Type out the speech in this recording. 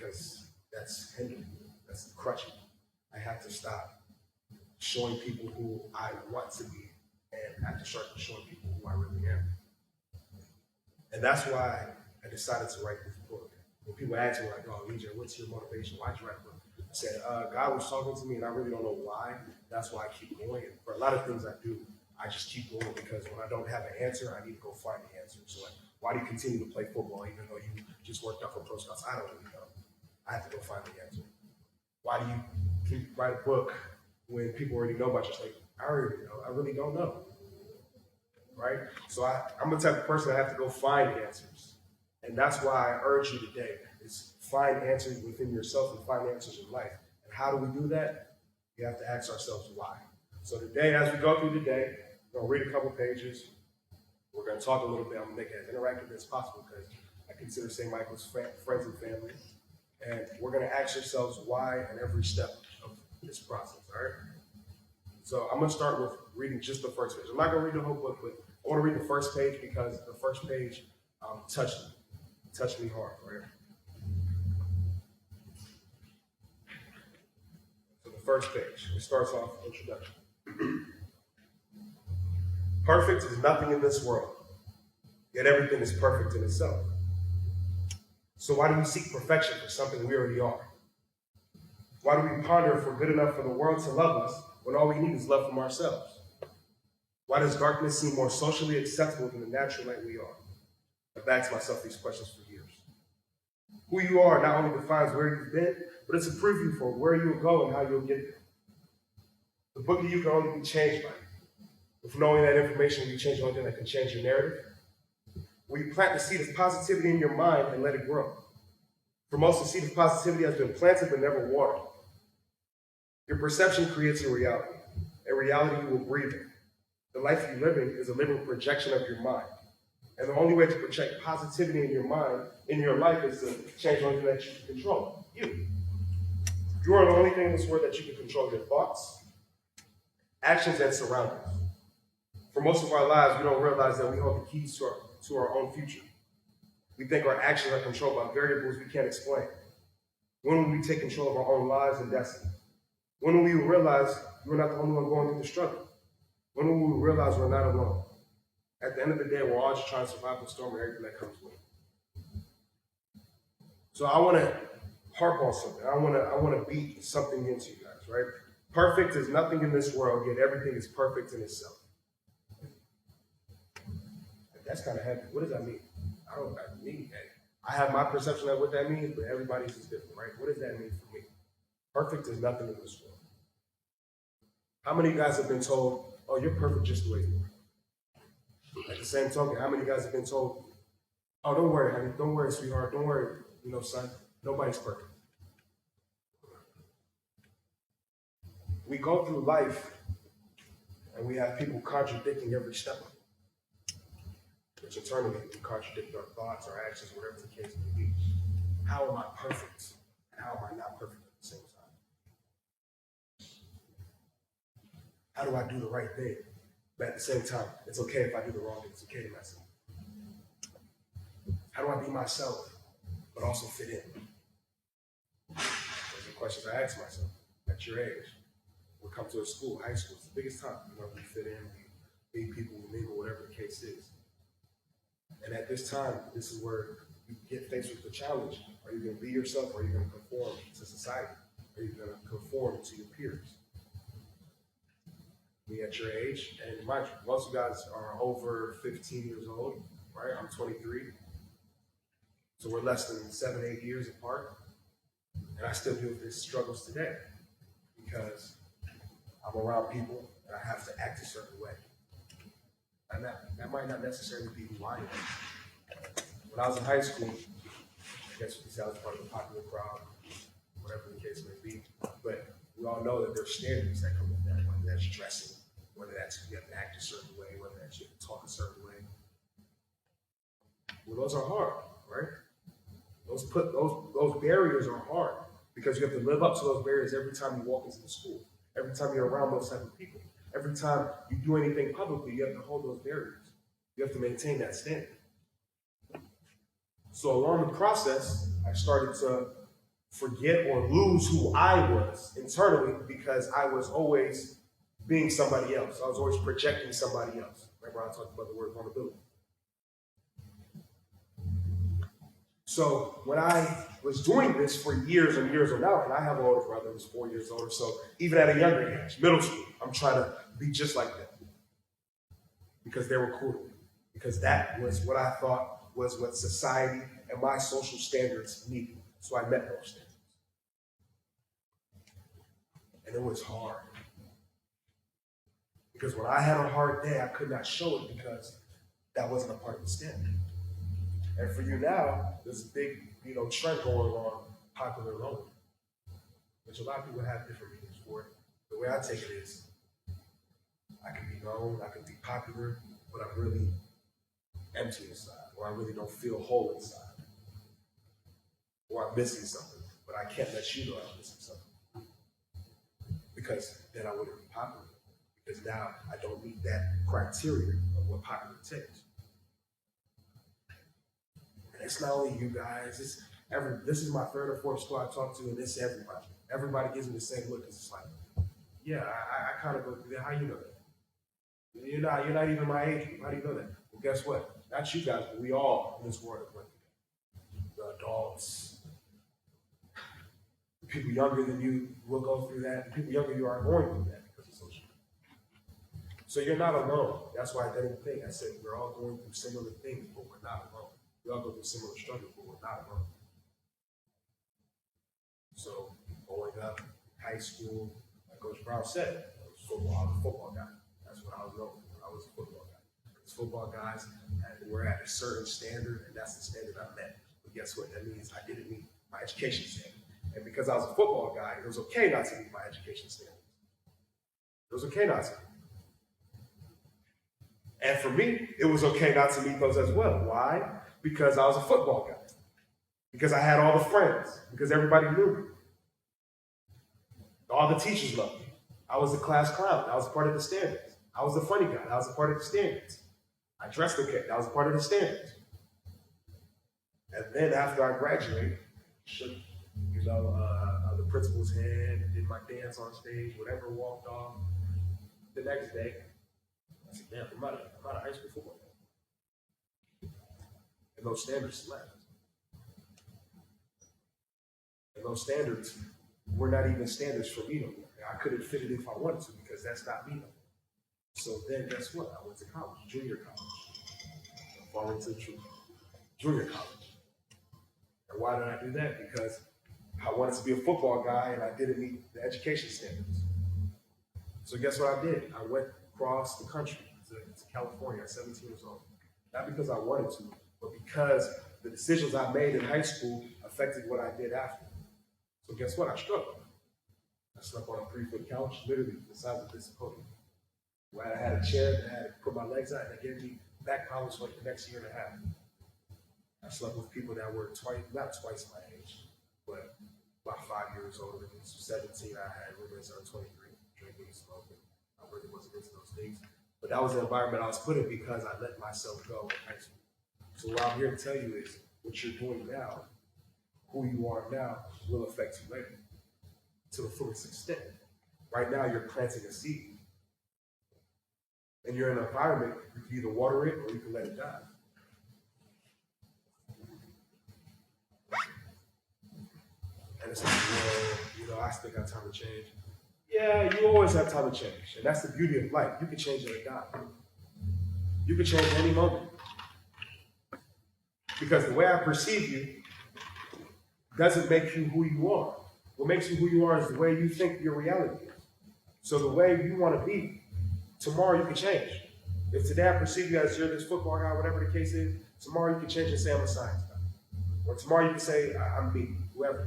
because that's hindering me. That's crushing me. I have to stop showing people who I want to be and have to start showing people who I really am. And that's why I decided to write this book. When people ask me, like, oh, EJ, what's your motivation? Why'd you write a book? I said, God was talking to me, and I really don't know why. That's why I keep going. And for a lot of things I do, I just keep going because when I don't have an answer, I need to go find the answer. So, like, why do you continue to play football even though you just worked out for Pro Scouts? I don't really know. I have to go find the answer. Why do you write a book when people already know about you? It's like, I already know. I really don't know. Right? So I'm the type of person that have to go find answers. And that's why I urge you today is find answers within yourself and find answers in life. And how do we do that? We have to ask ourselves why. So today, as we go through the day, we're going to read a couple pages. We're going to talk a little bit. I'm going to make it as interactive as possible because I consider St. Michael's friends and family. And we're going to ask ourselves why in every step of this process, all right? So I'm going to start with reading just the first page. I'm not going to read the whole book, but I want to read the first page because the first page touched me hard, right? So the first page, it starts off introduction. Perfect is nothing in this world, yet everything is perfect in itself. So why do we seek perfection for something we already are? Why do we ponder if we're good enough for the world to love us when all we need is love from ourselves? Why does darkness seem more socially acceptable than the natural light we are? I've asked myself these questions for years. Who you are not only defines where you've been, but it's a preview for where you'll go and how you'll get there. The book of you can only be changed by you. With knowing that information, you change the only thing that can change your narrative. Will you plant the seed of positivity in your mind and let it grow? For most, the seed of positivity has been planted but never watered. Your perception creates your reality, a reality you will breathe in. The life you live in is a living projection of your mind. And the only way to project positivity in your mind, in your life, is to change the only thing that you can control, you. You are the only thing in this world that you can control your thoughts, actions, and surroundings. For most of our lives, we don't realize that we hold the keys to our own future. We think our actions are controlled by variables we can't explain. When will we take control of our own lives and destiny? When will we realize we're not the only one going through the struggle? When will we realize we're not alone? At the end of the day, we're all just trying to survive the storm and everything that comes with it. So I want to harp on something. I want to beat something into you guys, right? Perfect is nothing in this world, yet everything is perfect in itself. That's kind of heavy. What does that mean? I have my perception of what that means, but everybody's is different, right? What does that mean for me? Perfect is nothing in this world. How many of you guys have been told, oh, you're perfect just the way you are? At the same token, how many of you guys have been told, oh, don't worry, honey, don't worry, sweetheart, don't worry, son, nobody's perfect. We go through life and we have people contradicting every step of it, which internally we contradict our thoughts, our actions, whatever the case may be. How am I perfect? And how am I not perfect at the same time? How do I do the right thing? But at the same time, it's okay if I do the wrong thing. It's okay to mess up. How do I be myself, but also fit in? Those are questions I ask myself at your age. We come to a school, high school, it's the biggest time. We fit in, we meet people, we mingle, whatever the case is. And at this time, this is where you get faced with the challenge. Are you going to be yourself, or are you going to conform to society? Are you going to conform to your peers? Me at your age, and mind you, most of you guys are over 15 years old, right? I'm 23. So we're less than 7-8 years apart. And I still deal with these struggles today because I'm around people and I have to act a certain way. And that might not necessarily be who I am. When I was in high school, I guess you could say I was part of the popular crowd, whatever the case may be. But we all know that there's standards that come with that, whether that's dressing, whether that's you have to act a certain way, whether that's you have to talk a certain way. Well, those are hard, right? Those barriers are hard because you have to live up to those barriers every time you walk into the school, every time you're around those type of people, every time you do anything publicly, you have to hold those barriers. You have to maintain that standard. So along the process, I started to forget or lose who I was internally because I was always being somebody else. I was always projecting somebody else. Remember I talked about the word vulnerability. So when I was doing this for years and years on out, and I have an older brother who's 4 years older, so even at a younger age, middle school, I'm trying to be just like them because they were cool, because that was what I thought was what society and my social standards needed. So I met those standards. And it was hard. Because when I had a hard day, I could not show it because that wasn't a part of the standard. And for you now, there's a big, trend going on, popular lonely, which a lot of people have different meanings for it. The way I take it is, I can be known, I can be popular, but I'm really empty inside, or I really don't feel whole inside, or I'm missing something, but I can't let you know I'm missing something, because then I wouldn't be popular, because now I don't meet that criteria of what popular takes. It's not only you guys, this is my third or fourth school I talk to, and it's everybody. Everybody gives me the same look, because it's like, yeah, I kind of go through that. How you know that? You're not even my age group. How do you know that? Well, guess what? Not you guys, but we all in this world are going through that. The adults, the people younger than you will go through that. The people younger than you are going through that because of social media. So you're not alone. That's why I didn't think. I said we're all going through similar things, but we're not alone. We all go through similar struggles, but we're not alone. So, growing up, high school, like Coach Brown said, I was a football guy. That's what I was known for. I was a football guy. Because football guys were at a certain standard, and that's the standard I met. But guess what? That means I didn't meet my education standard. And because I was a football guy, it was okay not to meet my education standards. It was okay not to. And for me, it was okay not to meet those as well. Why? Because I was a football guy. Because I had all the friends. Because everybody knew me. All the teachers loved me. I was the class clown. I was a part of the standards. I was the funny guy. I was a part of the standards. I dressed okay. I was a part of the standards. And then after I graduated, shook, the principal's hand, did my dance on stage, whatever, walked off. The next day, I said, damn, I'm out of high school football. And those standards left. And those standards were not even standards for me no more. I couldn't fit it if I wanted to because that's not me no more. So then guess what? I went to college, junior college. I fall into the truth. Junior college. And why did I do that? Because I wanted to be a football guy and I didn't meet the education standards. So guess what I did? I went across the country to California at 17 years old. Not because I wanted to, but because the decisions I made in high school affected what I did after. So guess what? I struggled. I slept on a 3-foot couch, literally the size of this podium. Where I had a chair that I had to put my legs out, and they gave me back problems for like the next year and a half. I slept with people that were not twice my age, but about 5 years older than me. So 17, I had roommates that were 23, drinking, smoking. I really wasn't into those things. But that was the environment I was put in because I let myself go in high school. So what I'm here to tell you is what you're doing now, who you are now, will affect you later to the fullest extent. Right now, you're planting a seed. And you're in an environment, you can either water it or you can let it die. And it's like, well, I still got time to change. Yeah, you always have time to change. And that's the beauty of life. You can change at a dime. You can change at any moment. Because the way I perceive you doesn't make you who you are. What makes you who you are is the way you think your reality is. So the way you want to be, tomorrow you can change. If today I perceive you as you're this football guy, whatever the case is, tomorrow you can change and say I'm a science guy. Or tomorrow you can say I'm me, whoever.